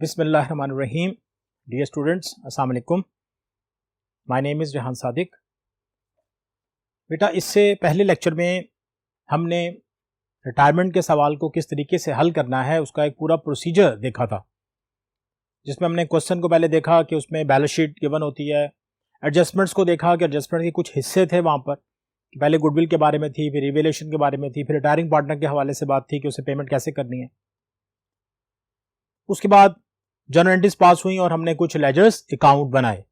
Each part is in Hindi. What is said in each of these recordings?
बिस्मिल्लाहिर्रहमानिर्रहीम। डियर स्टूडेंट्स, अस्सलाम वालेकुम। My name is Rehan Sadiq. बेटा, इससे पहले लेक्चर में हमने रिटायरमेंट के सवाल को किस तरीके से हल करना है उसका एक पूरा प्रोसीजर देखा था, जिसमें हमने क्वेश्चन को पहले देखा कि उसमें बैलेंस शीट गिवन होती है, एडजस्टमेंट्स को देखा कि एडजस्टमेंट के कुछ हिस्से थे वहाँ पर, पहले गुडविल के बारे में थी, फिर रिवेलेशन के बारे में थी, फिर रिटायरिंग पार्टनर के हवाले से बात थी कि उसे पेमेंट कैसे करनी है। उसके बाद जर्नल एंट्रीज पास हुई और हमने कुछ लेजर्स अकाउंट बनाए।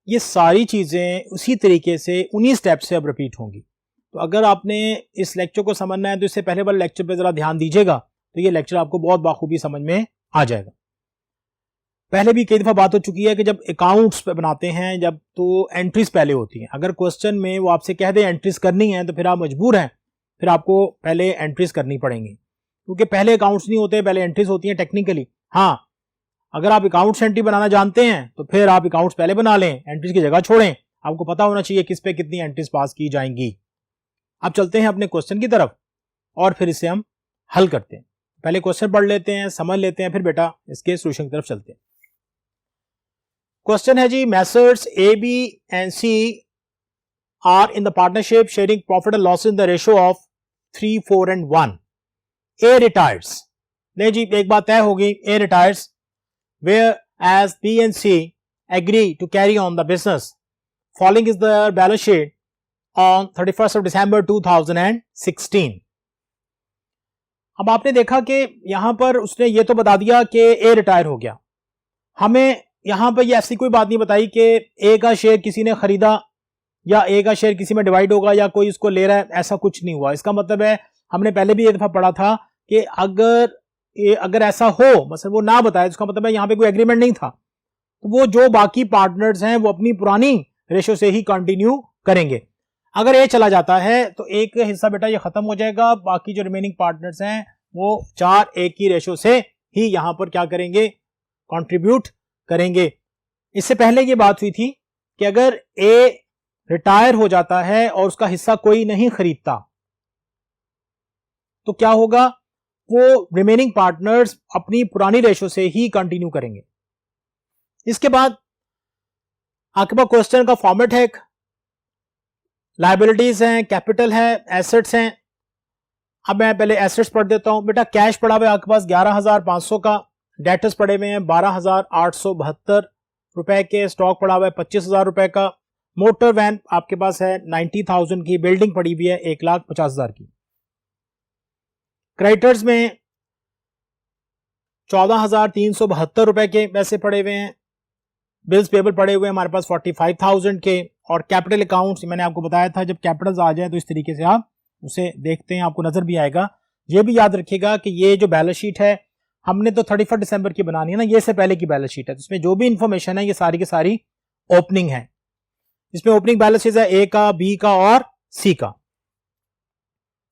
ये सारी चीज़ें उसी तरीके से उन्हीं स्टेप से अब रिपीट होंगी। तो अगर आपने इस लेक्चर को समझना है तो इससे पहले वाले लेक्चर पे ज़रा ध्यान दीजिएगा, तो ये लेक्चर आपको बहुत बाखूबी समझ में आ जाएगा। पहले भी कई दफ़ा बात हो चुकी है कि जब अकाउंट्स पे बनाते हैं जब तो एंट्रीज पहले होती हैं। अगर क्वेश्चन में वो आपसे कह दे एंट्रीज करनी है तो फिर आप मजबूर हैं, फिर आपको पहले एंट्रीज करनी पड़ेंगी, क्योंकि पहले अकाउंट्स नहीं होते, पहले एंट्रीज होती हैं टेक्निकली। हाँ, अगर आप अकाउंट्स एंट्री बनाना जानते हैं तो फिर आप अकाउंट्स पहले बना लें, एंट्रीज की जगह छोड़ें। आपको पता होना चाहिए किस पे कितनी एंट्रीज पास की जाएंगी। अब चलते हैं अपने क्वेश्चन की तरफ और फिर इसे हम हल करते हैं। पहले क्वेश्चन पढ़ लेते हैं, समझ लेते हैं, फिर बेटा इसके सोल्यूशन की तरफ चलते हैं। क्वेश्चन है जी, messrs A B and C are in the partnership sharing profit and loss in the ratio of 3, 4 and 1। A retires. नहीं जी, एक बात तय होगी, A retires whereas B and C agree to carry on the business. Following is the balance sheet on 31st of December 2016. अब आपने देखा कि यहां पर उसने ये तो बता दिया कि ए रिटायर हो गया। हमें यहां पर ये ऐसी कोई बात नहीं बताई कि ए का शेयर किसी ने खरीदा या ए का शेयर किसी में डिवाइड होगा या कोई इसको ले रहा है, ऐसा कुछ नहीं हुआ। इसका मतलब है, हमने पहले भी एक दफा पढ़ा था कि अगर ऐसा हो, मतलब वो ना बताए, उसका मतलब है यहां पे कोई एग्रीमेंट नहीं था, तो वो जो बाकी पार्टनर्स हैं वो अपनी पुरानी रेशो से ही कंटिन्यू करेंगे। अगर ये चला जाता है तो एक हिस्सा बेटा ये खत्म हो जाएगा, बाकी जो रिमेनिंग पार्टनर्स हैं वो 4 एक की रेशो से ही यहां पर क्या करेंगे, कंट्रीब्यूट करेंगे। इससे पहले ये बात हुई थी कि अगर ए रिटायर हो जाता है और उसका हिस्सा कोई नहीं खरीदता तो क्या होगा, वो रिमेनिंग पार्टनर्स अपनी पुरानी रेशो से ही कंटिन्यू करेंगे। इसके बाद आपके पास क्वेश्चन का फॉर्मेट है, लायबिलिटीज हैं, कैपिटल है, एसेट्स हैं। अब मैं पहले एसेट्स पढ़ देता हूं। बेटा, कैश पड़ा हुआ है आपके पास 11,500 का, डेटर्स पड़े हुए हैं 12,872 रुपए के, स्टॉक पड़ा हुआ है 25,000 रुपए का, मोटर वैन आपके पास है 90,000 की, बिल्डिंग पड़ी हुई है 1,50,000 की। क्रेडिटर्स में 14,372 रुपए के पैसे पड़े हुए हैं, बिल्स पेबल पड़े हुए हैं हमारे पास 45,000 के, और कैपिटल अकाउंट्स मैंने आपको बताया था जब कैपिटल्स आ जाए तो इस तरीके से आप उसे देखते हैं, आपको नजर भी आएगा। ये भी याद रखिएगा कि ये जो बैलेंस शीट है हमने तो 31 दिसंबर की बनानी है ना, ये से पहले की बैलेंस शीट है, तो इसमें जो भी इंफॉर्मेशन है ये सारी की सारी ओपनिंग है। इसमें ओपनिंग बैलेंस शीट है ए का, बी का और सी का,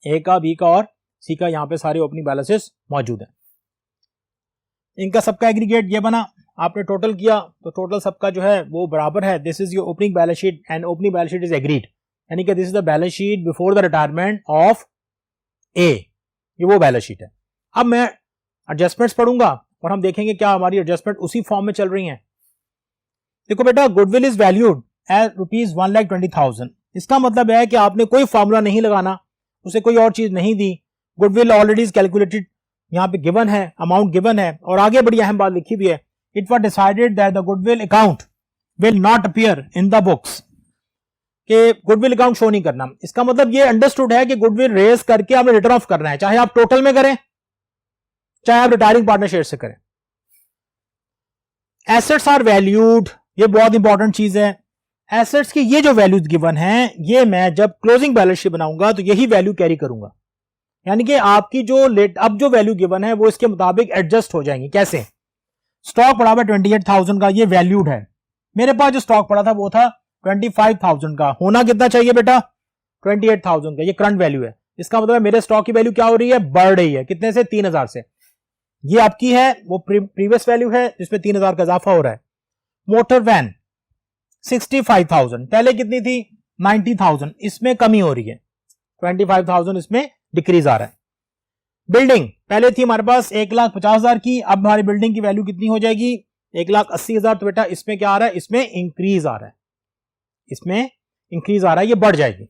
ए का, बी का और सी का, यहां पे सारे ओपनिंग बैलेंसेस मौजूद हैं। इनका सबका एग्रीगेट ये बना, आपने टोटल किया तो टोटल सबका जो है वो बराबर है। This is your opening balance sheet and opening balance sheet is agreed, यानी कि this is the balance sheet before the retirement of A, ये वो बैलेंस शीट है। अब मैं एडजस्टमेंट्स पढ़ूंगा और हम देखेंगे क्या हमारी एडजस्टमेंट उसी फॉर्म में चल रही हैं। देखो बेटा, गुडविल इज वैल्यूड एट ₹1,20,000। इसका मतलब है कि आपने कोई फॉर्मूला नहीं लगाना, उसे कोई और चीज नहीं दी, गुडविल ऑलरेडी इज कैलकुलेटेड, यहां पे गिवन है, अमाउंट गिवन है, और आगे बड़ी अहम बात लिखी हुई है, it was decided that the goodwill account will not appear in the books, कि गुडविल अकाउंट शो नहीं करना। इसका मतलब ये अंडरस्टूड है कि गुडविल रेज करके आपने रिटर्न ऑफ करना है, चाहे आप टोटल में करें चाहे आप रिटायरिंग पार्टनर शेयर से करें। एसेट्स आर वैल्यूड, ये बहुत इंपॉर्टेंट चीज है। एसेट्स की ये जो वैल्यूज गिवन है, ये मैं जब क्लोजिंग बैलेंस शीट बनाऊंगा तो यही वैल्यू कैरी करूंगा, यानी कि आपकी जो अब जो वैल्यू गिवन है वो इसके मुताबिक एडजस्ट हो जाएंगी। कैसे? स्टॉक पड़ा हुआ 28,000 का, ये वैल्यूड है। मेरे पास जो स्टॉक पड़ा था वो था 25,000 का, होना कितना चाहिए बेटा? 28,000 का, ये करंट वैल्यू है। इसका मतलब मेरे स्टॉक की वैल्यू क्या हो रही है? बढ़ रही है। कितने से? 3,000 से। ये आपकी है, वो प्रीवियस वैल्यू है जिसमें 3,000 का इजाफा हो रहा है। मोटर वैन 65,000, पहले कितनी थी? 90,000, इसमें कमी हो रही है, 25,000 इसमें डिक्रीज आ रहा है। बिल्डिंग पहले थी हमारे पास 1,50,000 की, अब हमारी बिल्डिंग की वैल्यू कितनी हो जाएगी 1,80,000। तो बेटा इसमें क्या आ रहा है, इसमें इंक्रीज आ रहा है, इसमें इंक्रीज आ रहा है, ये बढ़ जाएगी।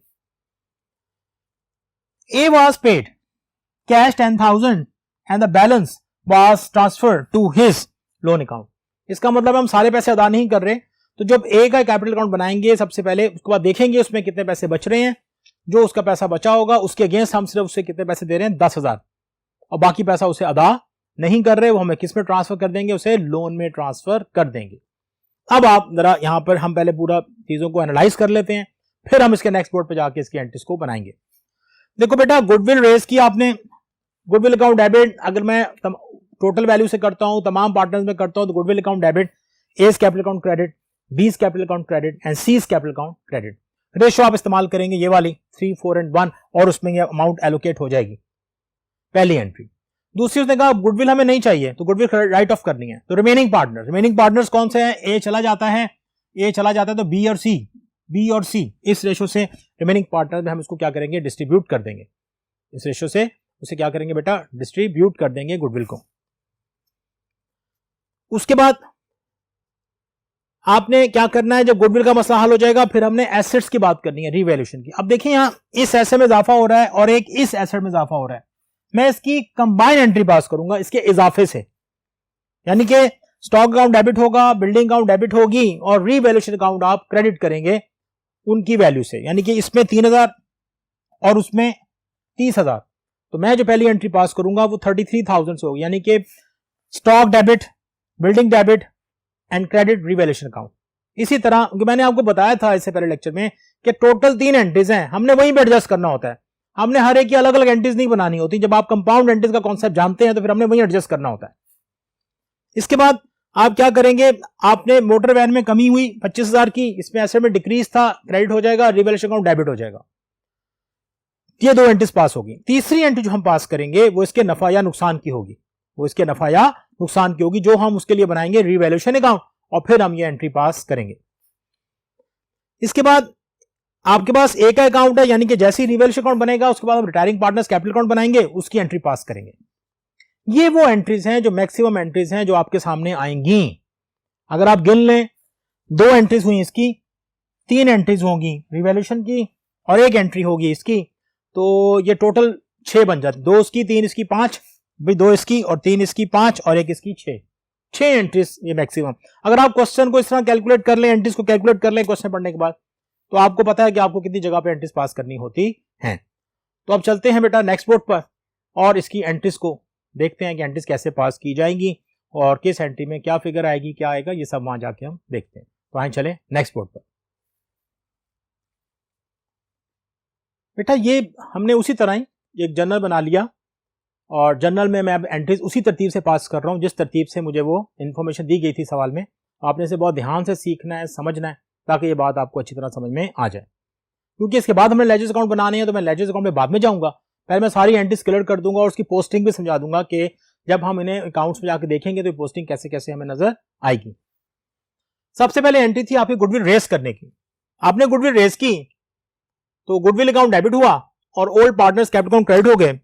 A was paid cash 10,000 and the balance was transferred to his loan account। इसका मतलब हम सारे पैसे अदा नहीं कर रहे, तो जब ए का कैपिटल अकाउंट बनाएंगे सबसे पहले, उसके बाद देखेंगे उसमें कितने पैसे बच रहे हैं, जो उसका पैसा बचा होगा उसके अगेंस्ट हम सिर्फ उससे कितने पैसे दे रहे हैं 10,000, और बाकी पैसा उसे अदा नहीं कर रहे, वो हमें किस में ट्रांसफर कर देंगे, उसे लोन में ट्रांसफर कर देंगे। अब आप जरा यहां पर हम पहले पूरा चीजों को एनालाइज कर लेते हैं, फिर हम इसके नेक्स्ट बोर्ड पे जाके इसकी एंट्रीज को बनाएंगे। देखो बेटा गुडविल रेज की आपने, गुडविल अकाउंट डेबिट अगर मैं टोटल वैल्यू से करता हूं, तमाम पार्टनर्स में करता हूं, तो goodwill account debit, S capital account credit, बीस capital account credit and seize capital account credit. Ratio आप इस्तेमाल करेंगे ये वाली 3, 4 एंड 1, और उसमें ये अमाउंट एलोकेट हो जाएगी पहली एंट्री। दूसरी उसने कहा गुडविल हमें नहीं चाहिए, तो गुडविल राइट ऑफ करनी है, तो रिमेनिंग पार्टनर्स कौन से हैं, ए चला जाता है, तो बी और सी इस रेशो से रिमेनिंग पार्टनर में हम इसको क्या करेंगे, डिस्ट्रीब्यूट कर देंगे, इस रेशो से उसे क्या करेंगे बेटा, डिस्ट्रीब्यूट कर देंगे गुडविल को। उसके बाद आपने क्या करना है, जब गुडविल का मसला हल हो जाएगा फिर हमने एसेट्स की बात करनी है, रीवैल्यूएशन की। अब देखिए यहां इस एसेट में इजाफा हो रहा है और एक इस एसेट में इजाफा हो रहा है, मैं इसकी कंबाइन एंट्री पास करूंगा इसके इजाफे से, यानी कि स्टॉक अकाउंट डेबिट होगा, बिल्डिंग अकाउंट डेबिट होगी, और रीवैल्यूएशन अकाउंट आप क्रेडिट करेंगे उनकी वैल्यू से, यानी कि इसमें 3,000 और उसमें 30,000। तो मैं जो पहली एंट्री पास करूंगा वो 33,000 से होगी, यानी कि stock debit, building debit and credit revaluation account. इसी तरह मैंने आपको बताया था इससे पहले लेक्चर में कि टोटल 3 एंट्रीज हैं, हमने वहीं पे एडजस्ट करना होता है, हमने हर एक की अलग अलग एंट्रीज नहीं बनानी होती। जब आप कंपाउंड एंट्रीज का कॉन्सेप्ट जानते हैं तो फिर हमने वहीं एडजस्ट करना होता है। इसके बाद आप क्या करेंगे, आपने मोटर वैन में कमी हुई 25,000 की, इसमें एसेट में डिक्रीज था, क्रेडिट हो जाएगा, रीवैल्यूएशन अकाउंट डेबिट हो जाएगा, ये 2 एंट्रीज पास होगी। तीसरी एंट्री जो हम पास करेंगे वो इसके नफा या नुकसान की होगी, जो हम उसके लिए बनाएंगे रीवैल्यूएशन अकाउंट, और फिर हम ये एंट्री पास करेंगे। इसके बाद आपके पास एक अकाउंट है, यानी कि जैसे ही रीवैल्यूएशन अकाउंट बनेगा उसके बाद हम रिटायरिंग पार्टनर्स कैपिटल अकाउंट बनाएंगे, उसकी एंट्री पास करेंगे। ये वो एंट्रीज हैं जो मैक्सिमम एंट्रीज हैं जो आपके सामने आएंगी। अगर आप गिन लें, 2 एंट्रीज हुई इसकी, 3 एंट्रीज होंगी रीवैल्यूएशन की और 1 एंट्री होगी इसकी, तो ये टोटल 6 बन जाती, 2 इसकी, 3 इसकी, 5, 2 इसकी और 3 इसकी, 5 और 1 इसकी, 6 एंट्रीज ये मैक्सिमम। अगर आप क्वेश्चन को इस तरह कैलकुलेट कर लें, एंट्रीज को कैलकुलेट कर लें क्वेश्चन पढ़ने के बाद, तो आपको पता है कि आपको कितनी जगह पे एंट्रीज पास करनी होती हैं। तो अब चलते हैं बेटा नेक्स्ट बोर्ड पर और इसकी एंट्रीज को देखते हैं कि एंट्रीज कैसे पास की जाएंगी और किस एंट्री में क्या फिगर आएगी, क्या आएगा, ये सब वहां जाके हम देखते हैं। तो आए चले नेक्स्ट बोर्ड पर। बेटा ये हमने उसी तरह ही एक जर्नल बना लिया और जर्नल में मैं अब एंट्रीज उसी तरतीब से पास कर रहा हूं जिस तरतीब से मुझे वो इन्फॉर्मेशन दी गई थी सवाल में। आपने इसे बहुत ध्यान से सीखना है, समझना है, ताकि ये बात आपको अच्छी तरह समझ में आ जाए। क्योंकि इसके बाद हमें लेजर्स अकाउंट बनाने हैं, तो मैं लेजर्स अकाउंट में बाद में जाऊंगा, पहले मैं सारी एंट्रीज क्लियर कर दूंगा और उसकी पोस्टिंग भी समझा दूंगा कि जब हम इन्हें अकाउंट्स में जाकर देखेंगे तो पोस्टिंग कैसे कैसे हमें नजर आएगी। सबसे पहले एंट्री थी आपकी गुडविल रेस करने की। आपने गुडविल रेस की तो गुडविल अकाउंट डेबिट हुआ और old partners capital account credit हो गए।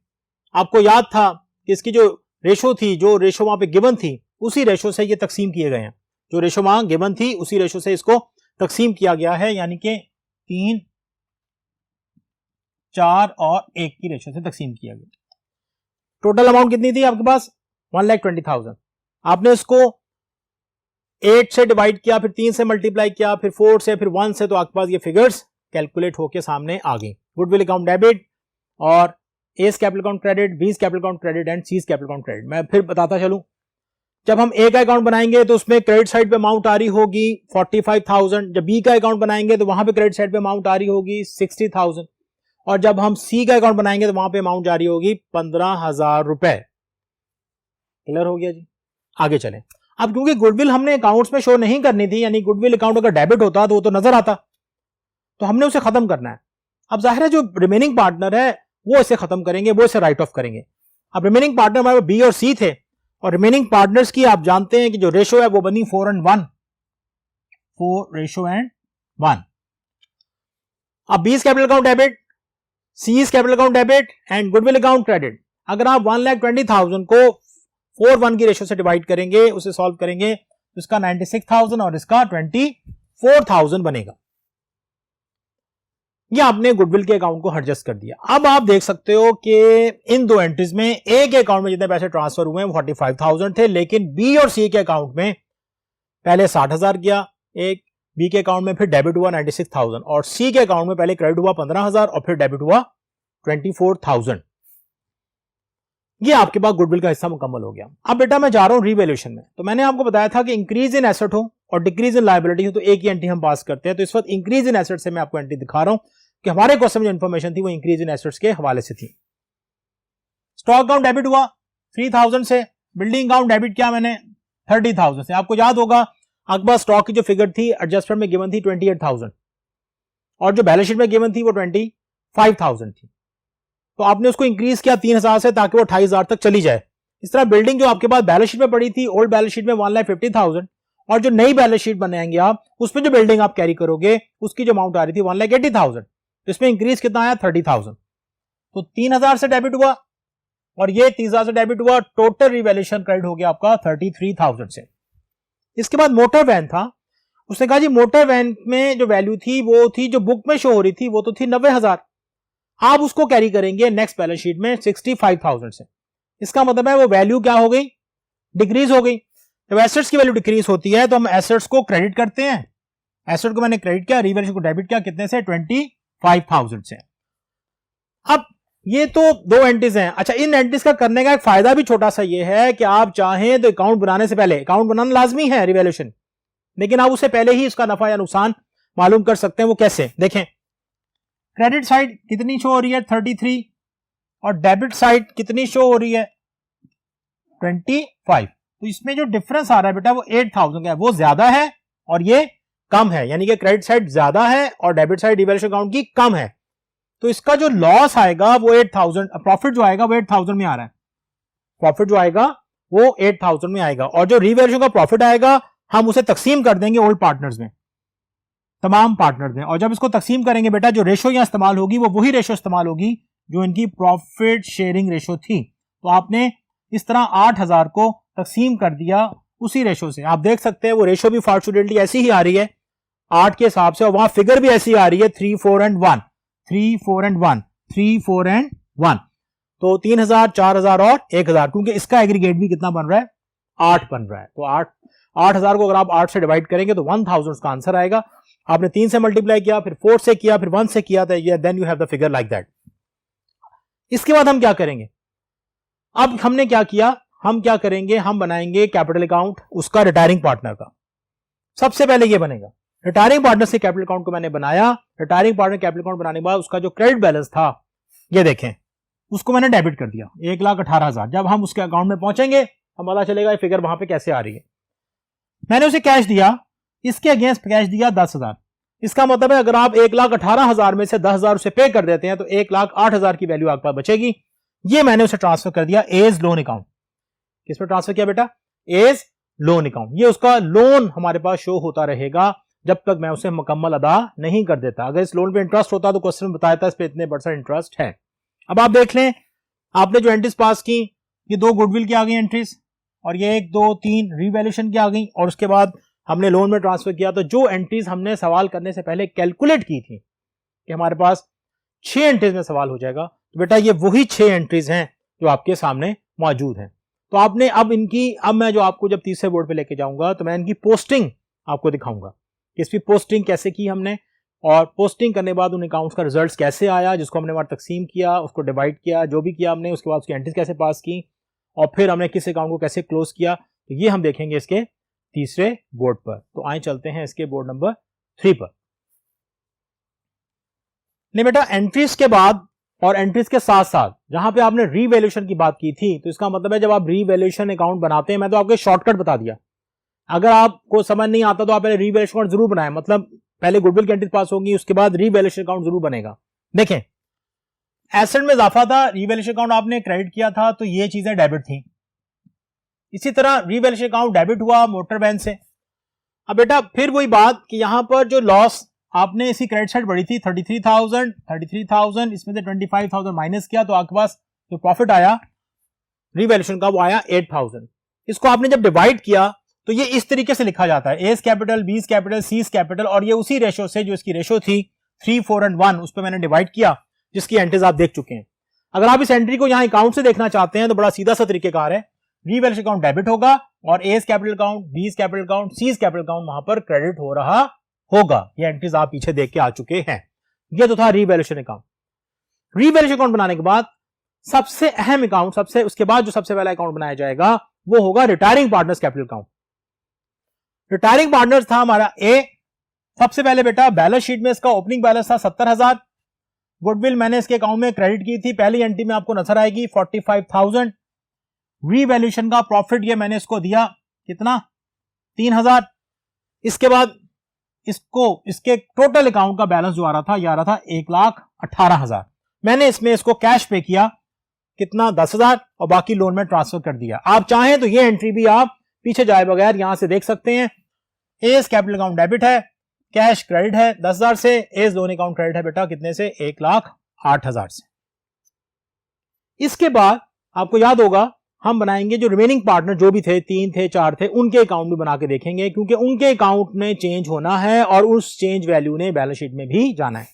आपको याद था कि इसकी जो रेशो थी, जो रेशो वहां पे गिवन थी, उसी रेशो से ये तकसीम किए गए हैं। जो रेशो वहां गिवन थी उसी रेशो से इसको तकसीम किया गया है, यानी कि 3, 4 और 1 की रेशो से तकसीम किया गया। टोटल अमाउंट कितनी थी आपके पास, 1,20,000। आपने इसको 8 से डिवाइड किया, फिर 3 से मल्टीप्लाई किया, फिर 4 से, फिर 1 से, तो आपके पास ये फिगर्स कैलकुलेट होके सामने आ गई। गुडविल अकाउंट डेबिट और एस कैपिटल अकाउंट क्रेडिट, बीस capital account credit and seize capital account credit. मैं फिर बताता चलूं, जब हम ए का अकाउंट बनाएंगे तो उसमें क्रेडिट साइड पे अमाउंट आ रही होगी 45,000। जब बी का अकाउंट बनाएंगे तो वहां पे क्रेडिट साइड पे अमाउंट आ रही होगी 60,000, और जब हम सी का अकाउंट बनाएंगे तो वहां पे अमाउंट जा रही होगी 15,000 रुपए। क्लियर हो गया जी। आगे चलें। अब क्योंकि गुडविल हमने अकाउंट्स में शो नहीं करनी थी, यानी गुडविल अकाउंट अगर डेबिट होता तो वो तो नजर आता, तो हमने उसे खत्म करना है। अब जाहिर है जो रिमेनिंग पार्टनर है वो इसे खत्म करेंगे, वो इसे राइट ऑफ करेंगे। अब रिमेनिंग पार्टनर हमारे बी और सी थे, और रिमेनिंग पार्टनर्स की आप जानते हैं कि जो रेशो है वो बनी 4:1। अब बीस capital account debit, seize capital account debit and goodwill account credit. अगर आप 1,20,000 को 4:1 की रेशियो से डिवाइड करेंगे, उसे सॉल्व करेंगे तो इसका 96,000 और इसका 24,000 बनेगा। ये आपने गुडविल के अकाउंट को एडजस्ट कर दिया। अब आप देख सकते हो कि इन दो एंट्रीज में ए के अकाउंट में जितने पैसे ट्रांसफर हुए हैं 45,000 थे, लेकिन बी और सी के अकाउंट में पहले 60,000 गया, एक बी के अकाउंट में फिर डेबिट हुआ 96,000 और सी के अकाउंट में पहले क्रेडिट हुआ 15,000 और फिर डेबिट हुआ 24,000। ये आपके पास गुडविल का हिस्सा मुकम्मल हो गया। अब बेटा मैं जा रहा हूं रीवैल्यूएशन में। तो मैंने आपको बताया था कि इंक्रीज इन एसेट हो और डिक्रीज इन लायबिलिटी हो तो एक ही एंट्री हम पास करते हैं। तो इस वक्त इंक्रीज इन एसेट से मैं आपको एंट्री दिखा रहा हूं कि हमारे क्वेश्चन में जो इंफॉर्मेशन थी वो इंक्रीज इन एसेट्स के हवाले से थी। स्टॉक अकाउंट डेबिट हुआ 3,000 से, बिल्डिंग अकाउंट डेबिट किया मैंने 30,000 से। आपको याद होगा अकबर स्टॉक की जो फिगर थी एडजस्टमेंट में गिवन थी 28,000 और जो बैलेंस शीट में गिवन थी वो 25,000 थी। तो आपने उसको इंक्रीज किया 3,000 से ताकि वो 28,000 तक चली जाए। इस तरह बिल्डिंग जो आपके पास बैलेंस शीट में पड़ी थी, ओल्ड बैलेंस शीट में 1,50,000 और जो नई बैलेंस शीट बनाएंगे आप उसमें जो बिल्डिंग आप कैरी करोगे उसकी जो अमाउंट आ रही थी 1,80,000, तो इसमें इंक्रीज कितना आया 30,000। तो 3,000 से डेबिट हुआ और ये 30,000 से डेबिट हुआ, टोटल रिवैल्यूएशन क्रेडिट हो गया आपका 33,000 से। इसके बाद मोटर वैन था, उसने कहा जी मोटर वैन में जो वैल्यू थी वो थी जो बुक में शो हो रही थी वो तो थी 90,000, आप उसको कैरी करेंगे नेक्स्ट बैलेंस शीट में 65,000 से। इसका मतलब है वो वैल्यू क्या हो गई, डिक्रीज हो गई। जब एसेट्स की वैल्यू डिक्रीज होती है तो हम एसेट्स को क्रेडिट करते हैं, एसेट को मैंने क्रेडिट किया, रिवैल्यूएशन को डेबिट किया, कितने से 25,000 से। अब ये तो दो एंट्रीज हैं। अच्छा, इन एंट्रीज का करने का एक फायदा भी छोटा सा ये है कि आप चाहें तो अकाउंट बनाने से पहले, अकाउंट बनाना लाजमी है रिवैल्यूएशन, लेकिन आप उससे पहले ही इसका नफा या नुकसान मालूम कर सकते हैं। वो कैसे, देखें क्रेडिट साइड कितनी शो हो रही है 33 और डेबिट साइड कितनी शो हो रही है 25। तो इसमें जो डिफरेंस आ रहा है बेटा वो 8,000 का है, वो ज्यादा है और ये कम है, यानी कि क्रेडिट साइड ज्यादा है और डेबिट साइड रिवैल्यूएशन अकाउंट की कम है। तो इसका जो लॉस आएगा वो 8,000, प्रॉफिट जो आएगा वो 8,000 में आ रहा है, प्रॉफिट जो आएगा वो 8,000 में आएगा और जो रिवैल्यूएशन का प्रॉफिट आएगा हम उसे तकसीम कर देंगे ओल्ड पार्टनर्स में, तमाम पार्टनर्स में। और जब इसको तकसीम करेंगे बेटा जो रेशो यहां इस्तेमाल होगी वो वही रेशो इस्तेमाल होगी जो इनकी प्रॉफिट शेयरिंग रेशो थी। तो आपने इस तरह 8,000 को तकसीम कर दिया उसी रेशो से। आप देख सकते हैं वो रेशो भी फॉर्चुनेटली ऐसी ही आ रही है 8 के हिसाब से और वहां फिगर भी ऐसी आ रही है 3, 4 एंड 1, 3, 4 एंड 1, 3, 4 एंड 1। तो 3,000, 4,000 और 1,000, क्योंकि इसका एग्रीगेट भी कितना बन रहा है 8 बन रहा है। तो 8,000 को अगर आप 8 से डिवाइड करेंगे तो 1,000 उसका आंसर आएगा। आपने 3 से मल्टीप्लाई किया, फिर 4 से किया, फिर 1 से किया, तो then you have the figure like that. इसके बाद हम क्या करेंगे, अब हमने क्या किया, हम क्या करेंगे, हम बनाएंगे कैपिटल अकाउंट उसका रिटायरिंग पार्टनर का। सबसे पहले ये बनेगा रिटायरिंग पार्टनर से कैपिटल अकाउंट को मैंने बनाया। रिटायरिंग पार्टनर कैपिटल अकाउंट बनाने के बाद उसका जो क्रेडिट बैलेंस था ये देखें, उसको मैंने डेबिट कर दिया 1,18,000। जब हम उसके अकाउंट में पहुंचेंगे हम पता चलेगा ये फिगर वहां पे कैसे आ रही है। मैंने उसे कैश दिया, इसके अगेंस्ट कैश दिया 10,000। इसका मतलब है अगर आप 1,18,000 में से 10,000 उसे पे कर देते हैं तो 1,08,000 की वैल्यू आपके पास बचेगी। ये मैंने उसे ट्रांसफर कर दिया एज लोन अकाउंट। किस पे ट्रांसफर किया बेटा, एज लोन अकाउंट। ये उसका लोन हमारे पास शो होता रहेगा जब तक मैं उसे मुकम्मल अदा नहीं कर देता। अगर इस लोन पे इंटरेस्ट होता तो क्वेश्चन में बताया था इस पे इतने % इंटरेस्ट है। अब आप देख लें, आपने जो एंट्रीज पास की, ये 2 गुडविल की आ गई एंट्रीज और ये 1, 2, 3 रिवैल्यूएशन की आ गई और उसके बाद हमने लोन में ट्रांसफर किया। तो जो एंट्रीज हमने सवाल करने से पहले कैलकुलेट की थी कि हमारे पास 6 एंट्रीज में सवाल हो जाएगा, तो बेटा ये वही 6 एंट्रीज हैं जो आपके सामने मौजूद हैं। तो आपने अब मैं जो आपको जब तीसरे बोर्ड पे लेके जाऊंगा तो मैं इनकी पोस्टिंग आपको दिखाऊंगा कि इसकी पोस्टिंग कैसे की हमने और पोस्टिंग करने के बाद उन अकाउंट्स का रिजल्ट कैसे आया जिसको हमने वहां तकसीम किया, उसको डिवाइड किया, जो भी किया हमने, उसके बाद उसकी एंट्रीज कैसे पास की और फिर हमने किस अकाउंट को कैसे क्लोज किया। तो ये हम देखेंगे इसके तीसरे बोर्ड पर। तो आए चलते हैं इसके बोर्ड नंबर 3 पर। नहीं बेटा, एंट्रीज के बाद और एंट्रीज के साथ साथ जहां पे आपने रीवैल्यूएशन की बात की थी, तो इसका मतलब है जब आप रीवैल्यूएशन अकाउंट बनाते हैं, मैं तो आपको शॉर्टकट बता दिया, अगर आपको समझ नहीं आता तो आप पहले रीवैल्यूएशन अकाउंट जरूर बनाएं। मतलब पहले गुडविल की एंट्रीज पास होंगी, उसके बाद रीवैल्यूएशन अकाउंट जरूर बनेगा। देखें, एसेट में इजाफा था, रीवैल्यूएशन अकाउंट आपने क्रेडिट किया था, तो ये चीजें डेबिट थी। इसी तरह रीवैल्यूएशन अकाउंट डेबिट हुआ मोटर वैन से। अब बेटा फिर वही बात कि यहां पर जो लॉस आपने इसी क्रेडिट साइड बढ़ी थी 33,000, इसमें से 25,000 माइनस किया तो आपके पास जो प्रॉफिट आया रीवैल्यूएशन का, वो आया 8000। इसको आपने जब डिवाइड किया तो ये इस तरीके से लिखा जाता है, एस कैपिटल, बीस कैपिटल, सीस कैपिटल, और ये उसी रेशो से जो इसकी रेशो थी 3, 4 एंड 1 उस पर मैंने डिवाइड किया, जिसकी एंट्रीज आप देख चुके हैं। अगर आप इस एंट्री को यहां अकाउंट से देखना चाहते हैं तो बड़ा सीधा सा तरीकेकार है, रीवैल्यूएशन अकाउंट डेबिट होगा और A's capital account, B's capital account, C's capital account वहां पर क्रेडिट हो रहा होगा। ये एंट्रीज आप पीछे देख के आ चुके हैं। ये तो था रीवैल्यूएशन अकाउंट। रीवैल्यूएशन अकाउंट बनाने के बाद सबसे अहम अकाउंट, उसके बाद जो सबसे पहला अकाउंट बनाया जाएगा वो होगा retiring partners capital account. Retiring partners था हमारा ए। सबसे पहले बेटा बैलेंस शीट में इसका ओपनिंग बैलेंस था 70,000। गुडविल मैंने इसके अकाउंट में क्रेडिट की थी, पहली एंट्री में आपको नजर आएगी 45,000। रीवैल्यूएशन का प्रॉफिट ये मैंने इसको दिया कितना, 3,000। इसके बाद इसके टोटल अकाउंट का बैलेंस जो आ रहा था, ये आ रहा था 1,18,000। मैंने इसमें इसको कैश पे किया कितना, 10,000, और बाकी लोन में ट्रांसफर कर दिया। आप चाहें तो ये एंट्री भी आप पीछे जाए बगैर यहां से देख सकते हैं। एस कैपिटल अकाउंट डेबिट है, कैश क्रेडिट है 10,000 से, एस लोन अकाउंट क्रेडिट है बेटा कितने से, 1,08,000 से। इसके बाद आपको याद होगा हम बनाएंगे जो रिमेनिंग पार्टनर जो भी थे, 3 थे 4 थे, उनके अकाउंट भी बना के देखेंगे, क्योंकि उनके अकाउंट में चेंज होना है और उस चेंज वैल्यू ने बैलेंस शीट में भी जाना है।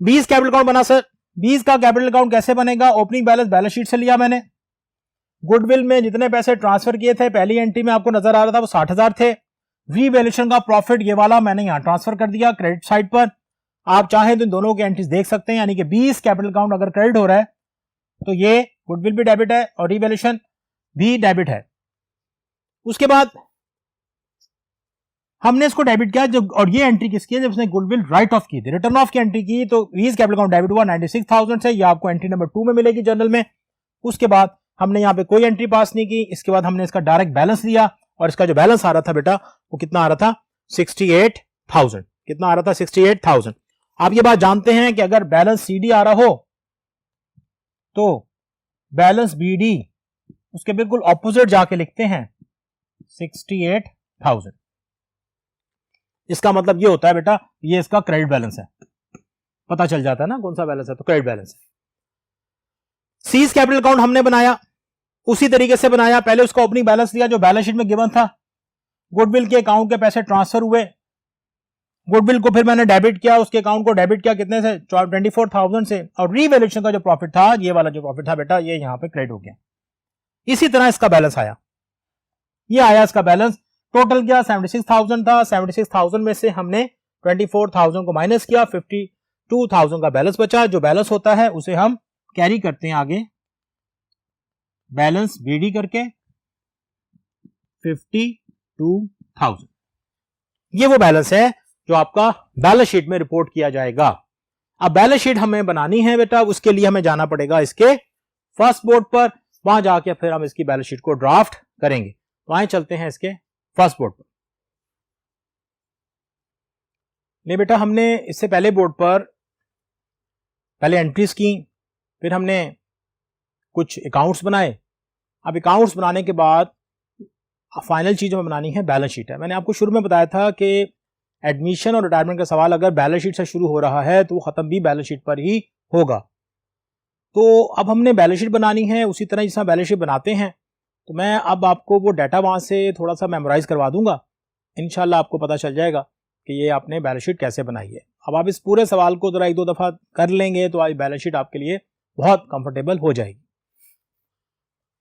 20 कैपिटल अकाउंट बना सर। 20 का कैपिटल अकाउंट कैसे बनेगा, ओपनिंग बैलेंस बैलेंस शीट से लिया मैंने। गुडविल में जितने पैसे ट्रांसफर किए थे पहली एंट्री में आपको नजर आ रहा था वो 60,000 थे। रीवैल्यूएशन का प्रॉफिट ये वाला मैंने यहां ट्रांसफर कर दिया क्रेडिट साइड पर। आप चाहें तो इन दोनों की एंट्रीज देख सकते हैं, यानी कि 20 कैपिटल अकाउंट अगर क्रेडिट हो रहा है तो ये गुडविल भी डेबिट है और रीवैल्यूएशन भी डेबिट है। उसके बाद हमने इसको डेबिट किया जब, और ये एंट्री किसकी है, जब उसने गुडविल राइट ऑफ की थी, रिटर्न ऑफ की एंट्री की, तो 20 कैपिटल अकाउंट डेबिट हुआ 96,000 से। ये आपको एंट्री नंबर 2 में मिलेगी जर्नल में। उसके बाद हमने यहाँ पे कोई एंट्री पास नहीं की। इसके बाद हमने इसका डायरेक्ट बैलेंस लिया और इसका जो बैलेंस आ रहा था बेटा वो कितना आ रहा था, 68,000। कितना आ रहा था, 68,000। आप ये बात जानते हैं कि अगर बैलेंस सीडी आ रहा हो तो बैलेंस बीडी उसके बिल्कुल ऑपोजिट जाके लिखते हैं 68,000। इसका मतलब ये होता है बेटा ये इसका क्रेडिट बैलेंस है, पता चल जाता है ना कौन सा बैलेंस है, तो क्रेडिट बैलेंस है। सीज कैपिटल अकाउंट हमने बनाया उसी तरीके से बनाया, पहले उसका ओपनिंग बैलेंस लिया जो बैलेंस शीट में गिवन था। गुडविल के अकाउंट के पैसे ट्रांसफर हुए, गुडविल को फिर मैंने डेबिट किया, उसके अकाउंट को डेबिट किया कितने से, 24,000 से, और रीवैल्यूएशन का जो प्रॉफिट था, ये वाला जो प्रॉफिट था बेटा ये यहां पे क्रेडिट हो गया। इसी तरह इसका बैलेंस आया, ये आया इसका बैलेंस। टोटल क्या 76,000 था, 76,000 में से हमने 24,000 को माइनस किया, 52,000 का बैलेंस बचा। जो बैलेंस होता है उसे हम कैरी करते हैं आगे बैलेंस बीडी करके 52,000। ये वो बैलेंस है जो आपका बैलेंस शीट में रिपोर्ट किया जाएगा। अब बैलेंस शीट हमें बनानी है बेटा, उसके लिए हमें जाना पड़ेगा इसके फर्स्ट बोर्ड पर, वहां जाके फिर हम इसकी बैलेंस शीट को ड्राफ्ट करेंगे। तो आए चलते हैं इसके फर्स्ट बोर्ड पर। नहीं बेटा हमने इससे पहले बोर्ड पर पहले एंट्रीज की, फिर हमने कुछ अकाउंट्स बनाए। अब अकाउंट्स बनाने के बाद फाइनल चीज हमें बनानी है बैलेंस शीट है। मैंने आपको शुरू में बताया था कि एडमिशन और रिटायरमेंट का सवाल अगर बैलेंस शीट से शुरू हो रहा है तो वो खत्म भी बैलेंस शीट पर ही होगा। तो अब हमने बैलेंस शीट बनानी है उसी तरह जिस तरह बैलेंस शीट बनाते हैं। तो मैं अब आपको वो डाटा वहां से थोड़ा सा मेमोराइज करवा दूंगा, इंशाल्लाह आपको पता चल जाएगा कि ये आपने बैलेंस शीट कैसे बनाई है। अब आप इस पूरे सवाल को जरा 1-2 दफा कर लेंगे तो आज बैलेंस शीट आपके लिए बहुत कंफर्टेबल हो जाएगी।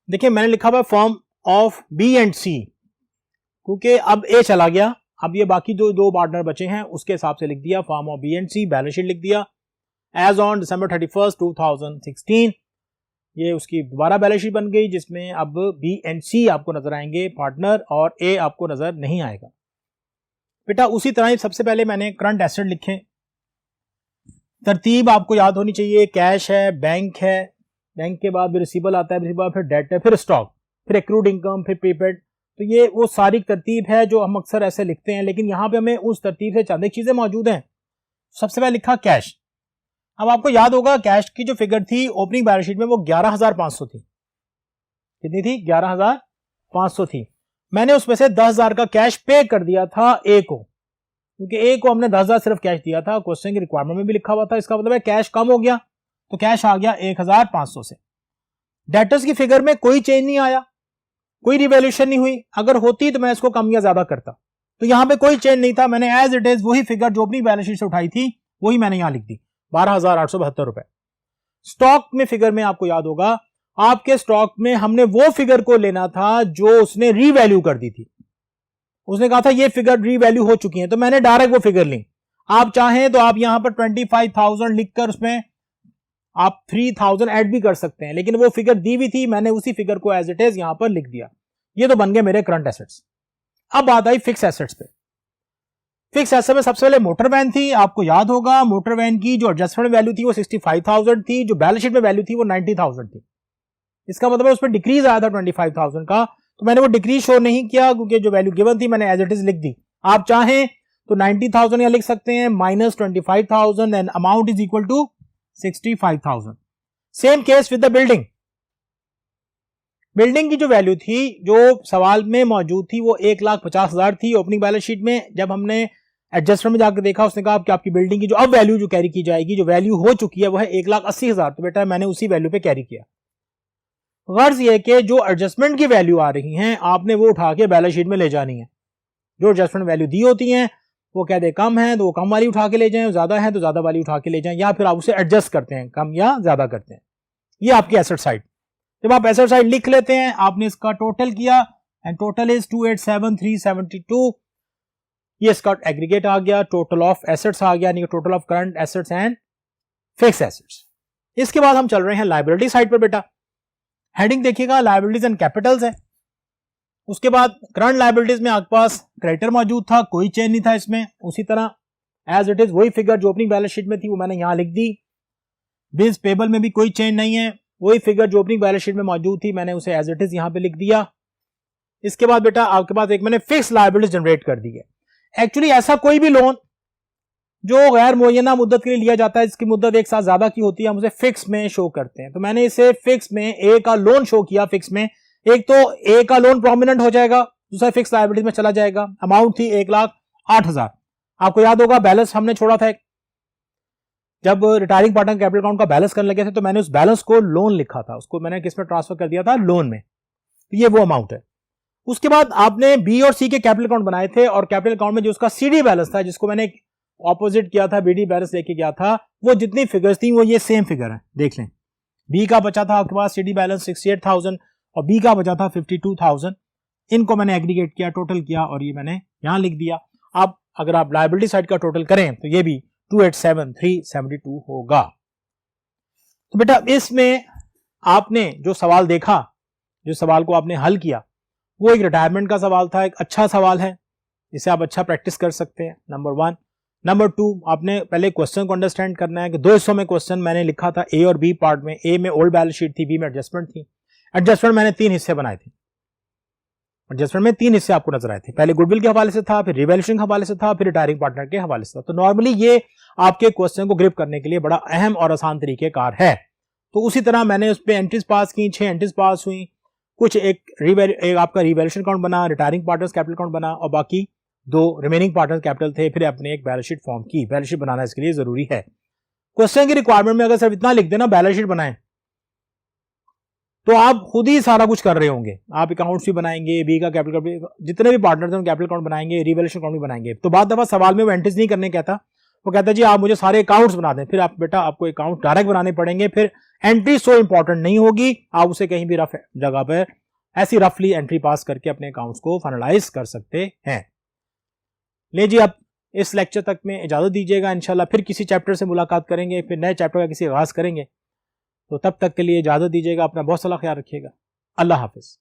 देखिए मैंने लिखा हुआ फॉर्म ऑफ बी एंड सी, क्योंकि अब ए चला गया, अब ये बाकी जो 2 पार्टनर बचे हैं उसके हिसाब से लिख दिया form of B and C, balance sheet लिख दिया एज ऑन December 31, 2016। ये उसकी दोबारा बैलेंस शीट बन गई जिसमें अब बी एंड सी आपको नजर आएंगे पार्टनर और ए आपको नजर नहीं आएगा बेटा। उसी तरह सबसे पहले मैंने करंट एसेट लिखे, तरतीब आपको याद होनी चाहिए, कैश है, बैंक है, बैंक के बाद रिसीवेबल आता है, रिसीवेबल फिर डेट है, फिर स्टॉक, फिर एक्रूड इनकम, फिर प्रीपेड। तो ये वो सारी तरतीब है जो हम अक्सर ऐसे लिखते हैं, लेकिन यहाँ पे हमें उस तरतीब से चंद चीजें मौजूद हैं। सबसे पहले लिखा कैश। अब आपको याद होगा कैश की जो फिगर थी ओपनिंग बैलेंस शीट में वो 11,500 थी। कितनी थी? 11,500 थी। मैंने उसमें से 10,000 का कैश पे कर दिया था ए को, क्योंकि ए को हमने 10,000 सिर्फ कैश दिया था, क्वेश्चन की रिक्वायरमेंट में भी लिखा हुआ था। इसका मतलब है कैश कम हो गया तो कैश आ गया 1,500 से। डेटर्स की फिगर में कोई चेंज नहीं आया, कोई रिवैल्यूएशन नहीं हुई, अगर होती तो मैं इसको कम या ज्यादा करता, तो यहां पे कोई चेंज नहीं था, मैंने एज इट इज वही फिगर जो अपनी बैलेंस शीट से उठाई थी वही मैंने यहां लिख दी, 12,872 रुपए। स्टॉक में फिगर में आपको याद होगा, आपके स्टॉक में हमने वो फिगर को लेना था जो उसने रीवैल्यू कर दी थी, उसने कहा था ये फिगर रीवैल्यू हो चुकी है, तो मैंने डायरेक्ट वो फिगर ली। आप चाहें तो आप यहां पर 25,000 लिखकर उसमें आप 3,000 ऐड भी कर सकते हैं, लेकिन वो फिगर दी हुई थी, मैंने उसी फिगर को एज इट इज यहां पर लिख दिया। ये तो बन गए मेरे करंट एसेट्स। अब बात आई फिक्स एसेट्स पे। फिक्स एसेट में सबसे पहले मोटर वैन थी, आपको याद होगा मोटर वैन की जो एडजस्टमेंट वैल्यू थी वो 65,000 थी, जो बैलेंस शीट में वैल्यू थी वो 90,000 थी। इसका मतलब उसमें डिक्रीज आया था 25,000 का, तो मैंने वो डिक्रीज शो नहीं किया क्योंकि जो वैल्यू गिवन थी मैंने एज इट इज लिख दी। आप चाहें तो 90,000 यहां लिख सकते हैं, minus 25,000 and amount is equal to 65,000। Same case with the building. Building की जो वैल्यू थी जो सवाल में मौजूद थी वो 1,50,000 थी ओपनिंग बैलेंस शीट में। जब हमने एडजस्टमेंट में जाकर देखा, उसने कहा कि आपकी बिल्डिंग की जो अब वैल्यू जो कैरी की जाएगी, जो वैल्यू हो चुकी है वो है 1,80,000, तो बेटा मैंने उसी वैल्यू पे कैरी किया। गर्ज ये कि जो एडजस्टमेंट की वैल्यू आ रही हैं आपने वो उठा के बैलेंस शीट में ले जानी है। जो एडजस्टमेंट वैल्यू दी होती हैं वो कह दे कम है तो वो कम वाली उठा के ले जाएं, ज्यादा है तो ज्यादा वाली उठा के ले जाएं, या फिर आप उसे एडजस्ट करते हैं, कम या ज्यादा करते हैं। ये आपकी एसेट साइड। जब आप एसेट साइड लिख लेते हैं, आपने इसका टोटल किया एंड टोटल इज 287,372। ये इसका एग्रीगेट आ गया, टोटल ऑफ एसेट्स आ गया, यानी total of current assets and fix assets. इसके बाद हम चल रहे हैं लायबिलिटी साइड पर। बेटा हेडिंग देखिएगा, लायबिलिटीज एंड कैपिटल्स है। उसके बाद करंट लायबिलिटीज में आपके पास क्रेडिटर मौजूद था, कोई चेंज नहीं था इसमें, उसी तरह एज इट इज वही फिगर जो ओपनिंग बैलेंस शीट में थी वो मैंने यहां लिख दी। बिल्स पेबल में भी कोई चेंज नहीं है, वही फिगर जो ओपनिंग बैलेंस शीट में मौजूद थी मैंने उसे एज इट इज यहां पे लिख दिया। इसके बाद बेटा आपके पास एक मैंने फिक्स लायबिलिटीज जनरेट कर दी है। एक्चुअली ऐसा कोई भी लोन जो गैर मुअय्यना मुद्दत के लिए लिया जाता है, इसकी मुद्दत एक साल ज्यादा की होती है, हम उसे फिक्स में शो करते हैं। तो मैंने इसे फिक्स में ए का लोन शो किया। फिक्स में एक तो ए का लोन प्रोमिनेंट हो जाएगा, दूसरा फिक्स लायबिलिटीज में चला जाएगा। अमाउंट थी 1,08,000। आपको याद होगा बैलेंस हमने छोड़ा था, जब रिटायरिंग पार्टनर कैपिटल अकाउंट का बैलेंस करने लगे थे तो मैंने उस बैलेंस को लोन लिखा था, उसको मैंने किस में ट्रांसफर कर दिया था, लोन में। तो ये वो अमाउंट है। उसके बाद आपने बी और सी के कैपिटल अकाउंट बनाए थे, और कैपिटल अकाउंट में जो उसका सीडी बैलेंस था, जिसको मैंने ऑपोजिट किया था, बीडी बैलेंस लेके गया था, वो जितनी फिगर्स थी वो ये सेम फिगर है, देख लें। बी का बचा था आपके पास सीडी बैलेंस 68,000 और बी का बचा था 52,000। इनको मैंने एग्रीगेट किया, टोटल किया और ये मैंने यहां लिख दिया। अब अगर आप लायबिलिटी साइड का टोटल करें तो ये भी 287,372 होगा। तो बेटा इसमें आपने जो सवाल देखा, जो सवाल को आपने हल किया, वो एक रिटायरमेंट का सवाल था, एक अच्छा सवाल है, इसे आप अच्छा प्रैक्टिस कर सकते हैं, नंबर 1। नंबर 2, आपने पहले क्वेश्चन को अंडरस्टैंड करना है कि दो हिस्सों में क्वेश्चन मैंने लिखा था, ए और बी पार्ट में। ए में ओल्ड बैलेंस शीट थी, बी में एडजस्टमेंट थी। एडजस्टमेंट मैंने 3 हिस्से बनाए थे। एडजस्टमेंट में 3 हिस्से आपको नजर आए थे, पहले गुडविल के हवाले से था, फिर रिवैल्यूएशन के हवाले से था, फिर रिटायरिंग पार्टनर के हवाले से था। तो नॉर्मली ये आपके क्वेश्चन को ग्रिप करने के लिए बड़ा अहम और आसान तरीकेकार है। तो उसी तरह मैंने उस पर एंट्रीज पास की, 6 एंट्रीज पास हुई। कुछ एक आपका रिवैल्यूएशन अकाउंट बना, रिटायरिंग पार्टनर्स कैपिटल अकाउंट बना, और बाकी 2 रिमेनिंग पार्टनर्स कैपिटल थे। फिर अपने एक बैलेंस शीट फॉर्म की। बैलेंस शीट बनाना इसके लिए जरूरी है। क्वेश्चन की रिक्वायरमेंट में अगर सिर्फ इतना लिख देना बैलेंस शीट बनाएं, तो आप खुद ही सारा कुछ कर रहे होंगे। आप अकाउंट्स भी बनाएंगे, बी का कैपिटल, जितने भी पार्टनर्स हैं कैपिटल अकाउंट बनाएंगे, रिवैल्यूएशन अकाउंट भी बनाएंगे। तो बाद दफा सवाल में वो एंट्रीज नहीं करने कहता, वो कहता जी आप मुझे सारे अकाउंट्स बना दें। फिर आप बेटा आपको अकाउंट डायरेक्ट बनाने पड़ेंगे, फिर एंट्री सो इंपॉर्टेंट नहीं होगी, आप उसे कहीं भी रफ जगह पर ऐसी रफली एंट्री पास करके अपने अकाउंट्स को फाइनलाइज कर सकते हैं। ले जी अब इस लेक्चर तक में इजाजत दीजिएगा, इंशाल्लाह फिर किसी चैप्टर से मुलाकात करेंगे, फिर नए चैप्टर का किसी आगाज करेंगे। तो तब तक के लिए इजाजत दीजिएगा, अपना बहुत सारा ख्याल रखिएगा। अल्लाह हाफिज।